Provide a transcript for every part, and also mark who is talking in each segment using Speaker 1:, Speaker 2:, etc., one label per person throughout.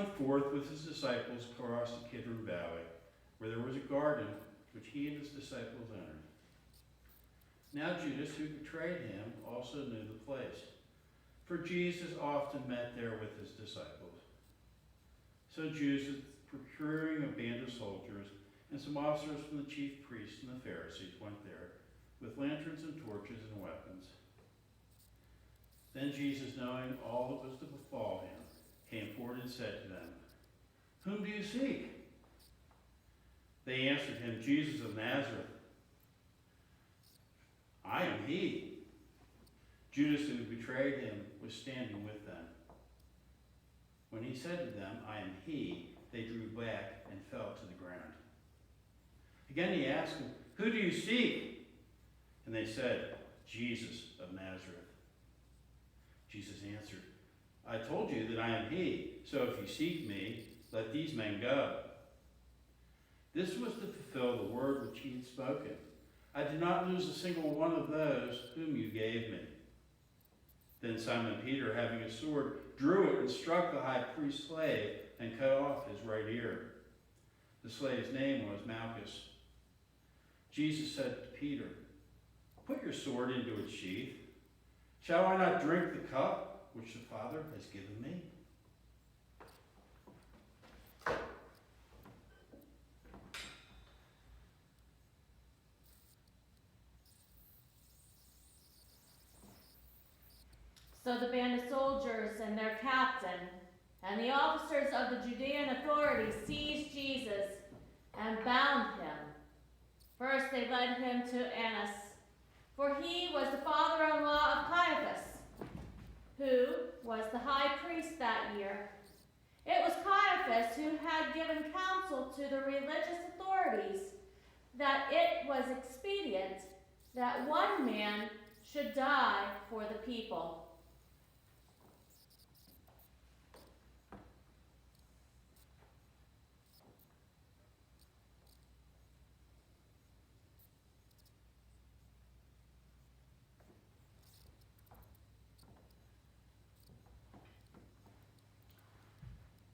Speaker 1: went forth with his disciples across the Kidron Valley, where there was a garden which he and his disciples entered. Now Judas, who betrayed him, also knew the place, for Jesus often met there with his disciples. So Judas, procuring a band of soldiers and some officers from the chief priests and the Pharisees, went there with lanterns and torches and weapons. Then Jesus, knowing all that was to befall him, came forward and said to them, "Whom do you seek?" They answered him, "Jesus of Nazareth." "I am he." Judas, who betrayed him, was standing with them. When he said to them, "I am he," they drew back and fell to the ground. Again he asked them, "Who do you seek?" And they said, "Jesus of Nazareth." Jesus answered, "I told you that I am he, so if you seek me, let these men go." This was to fulfill the word which he had spoken. "I did not lose a single one of those whom you gave me." Then Simon Peter, having a sword, drew it and struck the high priest's slave and cut off his right ear. The slave's name was Malchus. Jesus said to Peter, "Put your sword into its sheath. Shall I not drink the cup which the Father has given me?"
Speaker 2: So the band of soldiers and their captain and the officers of the Judean authorities seized Jesus and bound him. First they led him to Annas, for he was the father-in-law of Caiaphas, who was the high priest that year. It was Caiaphas who had given counsel to the religious authorities that it was expedient that one man should die for the people.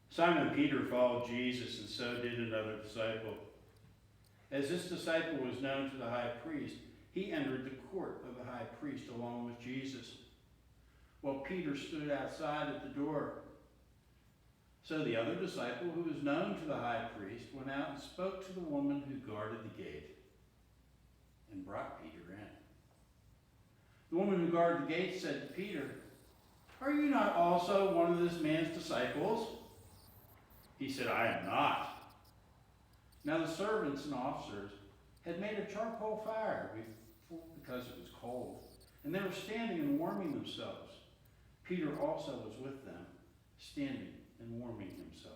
Speaker 1: Simon Peter followed Jesus, and so did another disciple. As this disciple was known to the high priest, he entered the court of the high priest along with Jesus, while Peter stood outside at the door. So the other disciple, who was known to the high priest, went out and spoke to the woman who guarded the gate and brought Peter in. The woman who guarded the gate said to Peter, "Are you not also one of this man's disciples?" He said, "I am not." Now the servants and officers had made a charcoal fire because it was cold, and they were standing and warming themselves. Peter also was with them, standing and warming himself.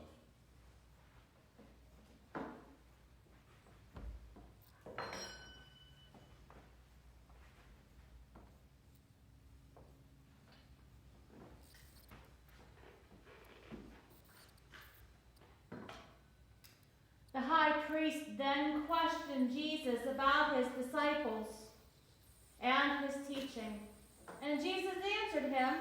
Speaker 2: The high priest then questioned Jesus about his disciples and his teaching. And Jesus answered him,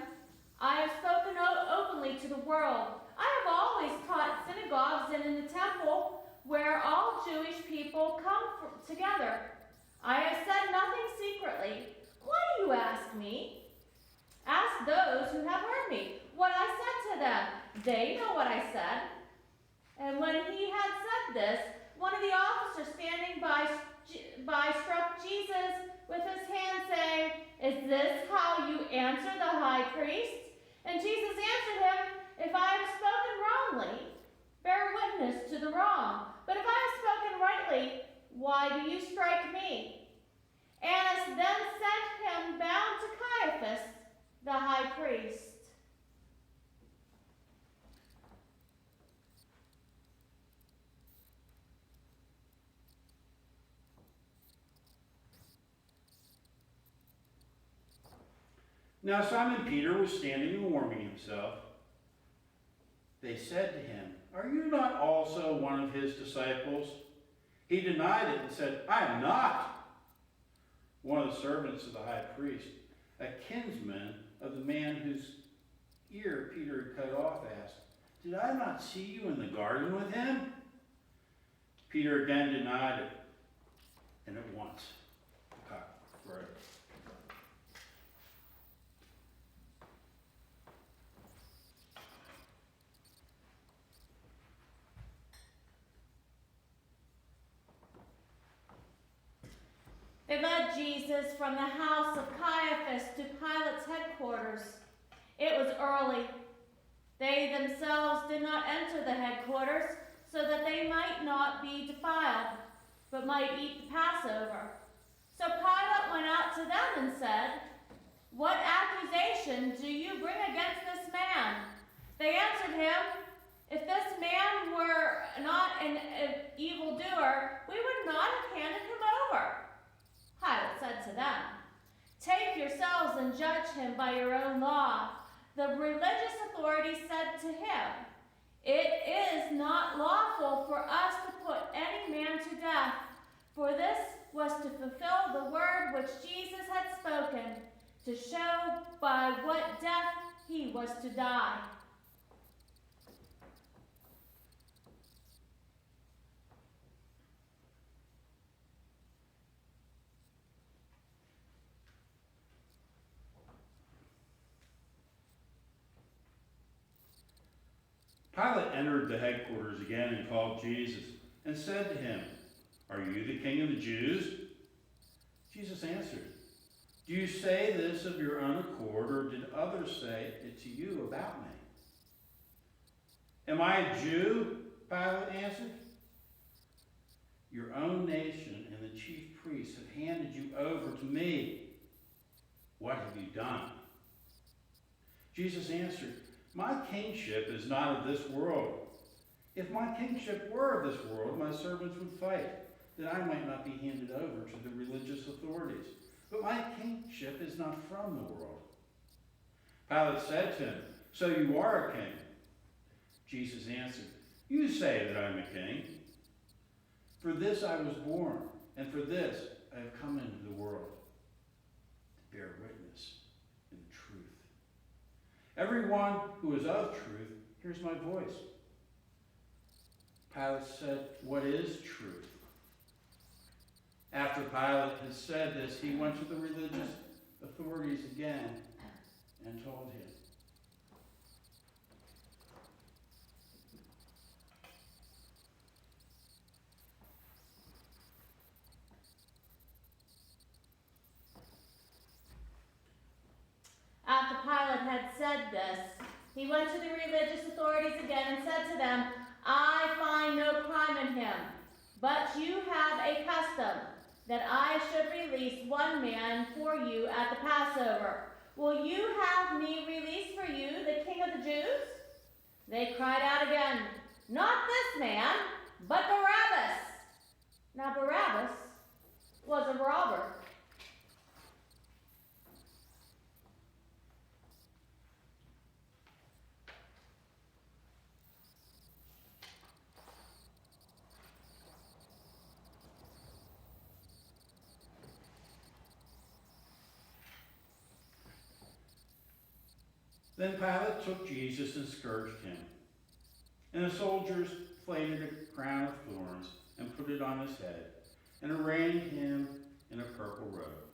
Speaker 2: "I have spoken openly to the world. I have always taught synagogues and in the temple where all Jewish people come together. I have said nothing secretly. Why do you ask me? Ask those who have heard me what I said to them. They know what I said." And when he had said this, one of the officers standing by struck Jesus with his hand, saying, "Is this how you answer the high priest?" And Jesus answered him, "If I have spoken wrongly, bear witness to the wrong. But if I have spoken rightly, why do you strike me?" Annas then sent him bound to Caiaphas, the high priest.
Speaker 1: Now Simon Peter was standing and warming himself. They said to him, "Are you not also one of his disciples?" He denied it and said, "I am not." One of the servants of the high priest, a kinsman of the man whose ear Peter had cut off, asked, Did I not see you in the garden with him? Peter again denied it, and at once the cock crowed.
Speaker 2: They led Jesus from the house of Caiaphas to Pilate's headquarters. It was early. They themselves did not enter the headquarters, so that they might not be defiled, but might eat the Passover. So Pilate went out to them and said, "What accusation do you bring against this man?" They answered him, "If this man were not an evildoer, we would not have handed him over." Pilate said to them, "Take yourselves and judge him by your own law." The religious authorities said to him, "It is not lawful for us to put any man to death, for this was to fulfill the word which Jesus had spoken, to show by what death he was to die."
Speaker 1: Pilate entered the headquarters again and called Jesus and said to him, "Are you the king of the Jews?" Jesus answered, "Do you say this of your own accord, or did others say it to you about me?" "Am I a Jew?" Pilate answered. "Your own nation and the chief priests have handed you over to me. What have you done?" Jesus answered, "My kingship is not of this world. If my kingship were of this world, my servants would fight, that I might not be handed over to the religious authorities. But my kingship is not from the world." Pilate said to him, "So you are a king?" Jesus answered, "You say that I am a king. For this I was born, and for this I have come into the world, to bear witness in the truth. Everyone who is of truth hears my voice." Pilate said, "What is truth?" After Pilate had said this, he went to the religious authorities again and told him.
Speaker 2: After Pilate had said this, he went to the religious authorities again and said to them, "I find no crime in him, but you have a custom that I should release one man for you at the Passover. Will you have me release for you the King of the Jews?" They cried out again, "Not this man, but Barabbas." Now Barabbas was a robber.
Speaker 1: Then Pilate took Jesus and scourged him. And the soldiers plaited a crown of thorns and put it on his head, and arrayed him in a purple robe.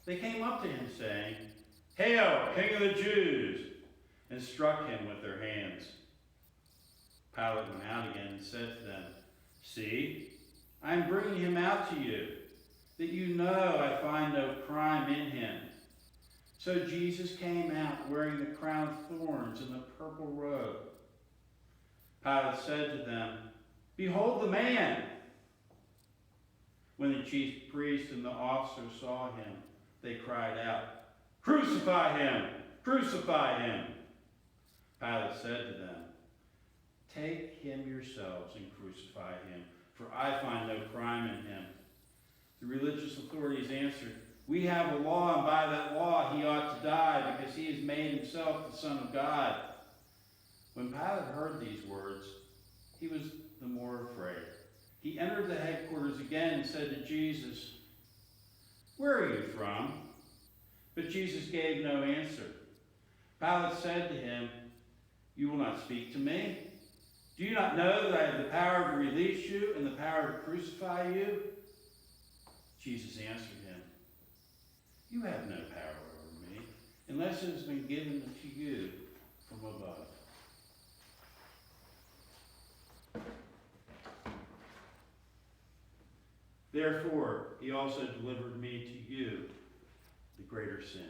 Speaker 1: They came up to him, saying, "Hail, King of the Jews!" and struck him with their hands. Pilate went out again and said to them, "See, I am bringing him out to you, that you know I find no crime in him." So Jesus came out wearing the crown of thorns and the purple robe. Pilate said to them, "Behold the man!" When the chief priests and the officers saw him, they cried out, "Crucify him! Crucify him!" Pilate said to them, "Take him yourselves and crucify him, for I find no crime in him." The religious authorities answered, "We have a law, and by that law he ought to die, because he has made himself the Son of God." When Pilate heard these words, he was the more afraid. He entered the headquarters again and said to Jesus, "Where are you from?" But Jesus gave no answer. Pilate said to him, You will not speak to me? Do you not know that I have the power to release you and the power to crucify you? Jesus answered him, you have no power over me, unless it has been given to you from above. Therefore, he also delivered me to you, the greater sin.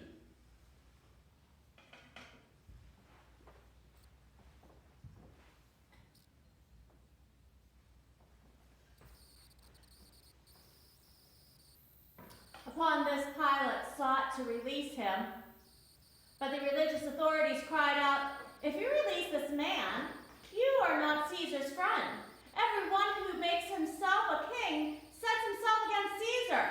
Speaker 2: Upon this, Pilate sought to release him, but the religious authorities cried out, if you release this man, you are not Caesar's friend. Everyone who makes himself a king sets himself against Caesar.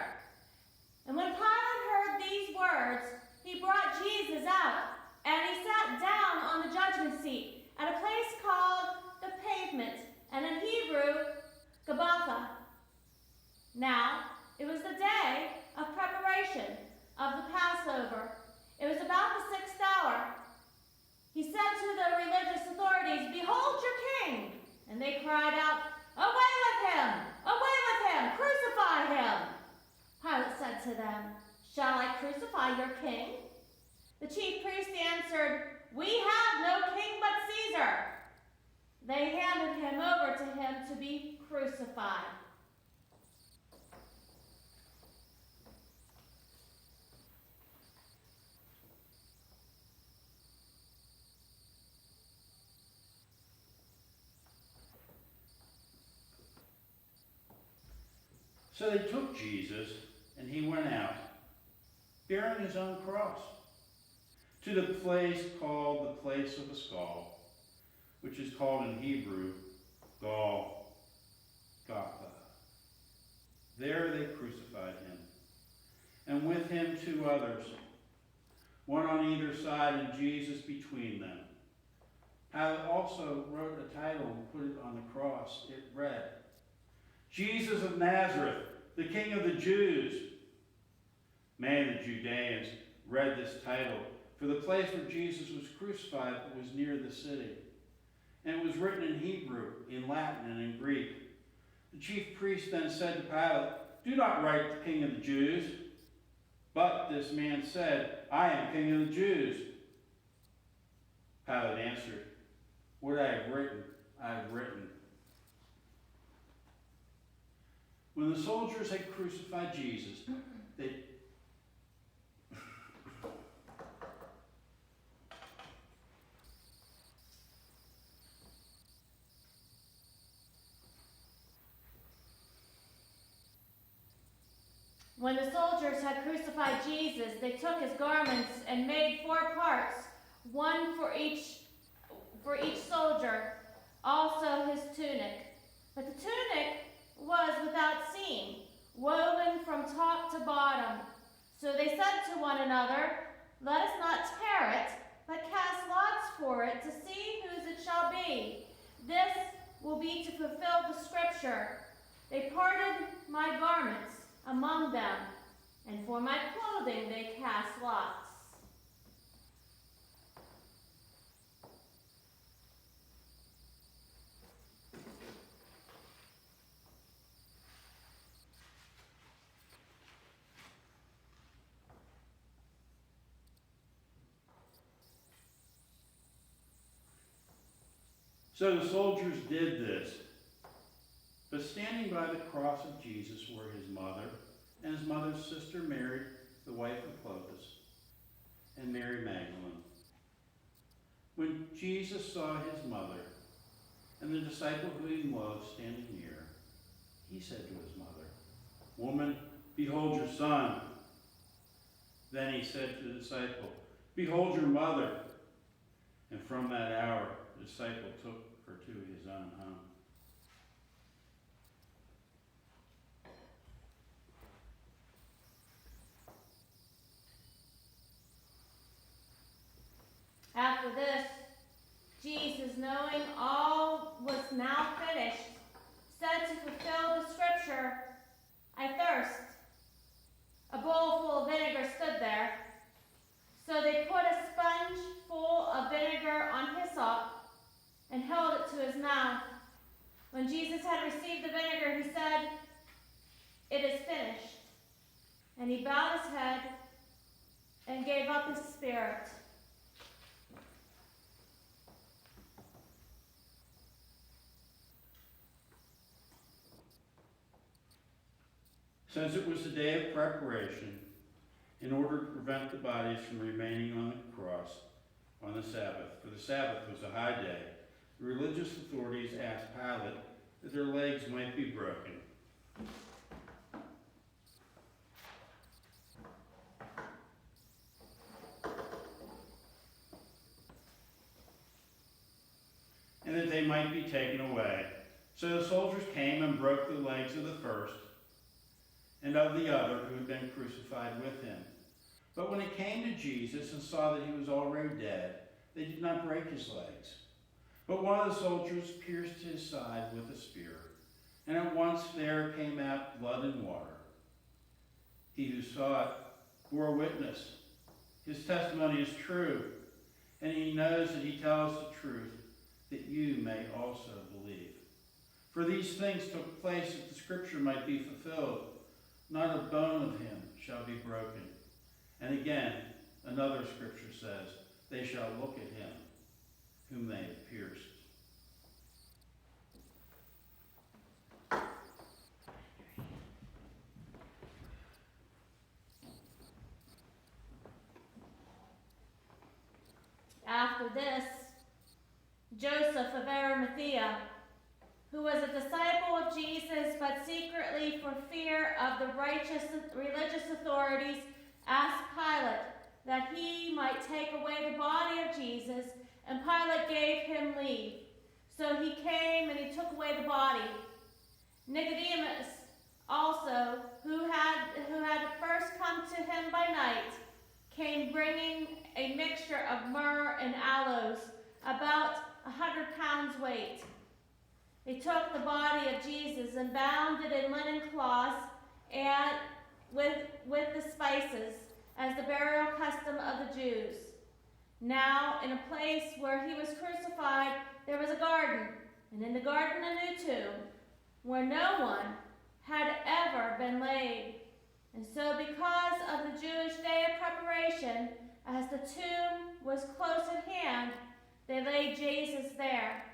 Speaker 2: And when Pilate heard these words, he brought Jesus out, and he sat down on the judgment seat at a place called the Pavement, and in Hebrew, Gabbatha. Now, it was the day of preparation of the Passover. It was about the 6th hour. He said to the religious authorities, behold your king! And they cried out, away with him! Away with him! Crucify him! Pilate said to them, shall I crucify your king? The chief priest answered, we have no king but Caesar. They handed him over to him to be crucified.
Speaker 1: So they took Jesus, and he went out, bearing his own cross, to the place called the place of a skull, which is called in Hebrew, Golgotha. There they crucified him, and with him 2 others, one on either side and Jesus between them. Pilate also wrote a title and put it on the cross. It read, Jesus of Nazareth, the King of the Jews. Many of the Judeans read this title, for the place where Jesus was crucified was near the city. And it was written in Hebrew, in Latin, and in Greek. The chief priest then said to Pilate, do not write the King of the Jews. But this man said, I am King of the Jews. Pilate answered, what I have written, I have written. When the soldiers had crucified Jesus,
Speaker 2: When the soldiers had crucified Jesus, they took his garments and made 4 parts, one for each soldier, also his tunic. But the tunic was without seam, woven from top to bottom. So they said to one another, let us not tear it, but cast lots for it to see whose it shall be. This will be to fulfill the scripture. They parted my garments among them, and for my clothing they cast lots.
Speaker 1: So the soldiers did this. But standing by the cross of Jesus were his mother and his mother's sister Mary, the wife of Clopas, and Mary Magdalene. When Jesus saw his mother and the disciple who he loved standing near, he said to his mother, woman, behold your son. Then he said to the disciple, behold your mother. And from that hour, the disciple took her to his own home.
Speaker 2: After this, Jesus, knowing all was now finished, said to fulfill the scripture, I thirst. A bowl full of vinegar stood there. So they put a sponge full of vinegar on hyssop and held it to his mouth. When Jesus had received the vinegar, he said, "It is finished." And he bowed his head and gave up his spirit.
Speaker 1: Since it was the day of preparation, in order to prevent the bodies from remaining on the cross on the Sabbath, for the Sabbath was a high day, the religious authorities asked Pilate that their legs might be broken. And that they might be taken away. So the soldiers came and broke the legs of the first and of the other who had been crucified with him. But when it came to Jesus and saw that he was already dead, they did not break his legs. But one of the soldiers pierced his side with a spear, and at once there came out blood and water. He who saw it bore witness. His testimony is true, and he knows that he tells the truth, that you may also believe. For these things took place that the scripture might be fulfilled. Not a bone of him shall be broken. And again, another scripture says, they shall look at him whom they have pierced.
Speaker 2: After this, Joseph of Arimathea, who was a disciple of Jesus, but secretly for fear of the religious authorities, asked Pilate that he might take away the body of Jesus, and Pilate gave him leave. So he came and he took away the body. Nicodemus also, who had first come to him by night, came bringing a mixture of myrrh and aloes, about 100 pounds weight. They took the body of Jesus and bound it in linen cloths and with the spices, as the burial custom of the Jews. Now, in a place where he was crucified, there was a garden, and in the garden a new tomb, where no one had ever been laid. And so, because of the Jewish day of preparation, as the tomb was close at hand, they laid Jesus there.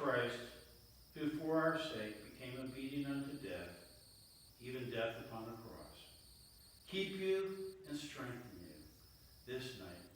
Speaker 1: Christ, who for our sake became obedient unto death, even death upon the cross, keep you and strengthen you this night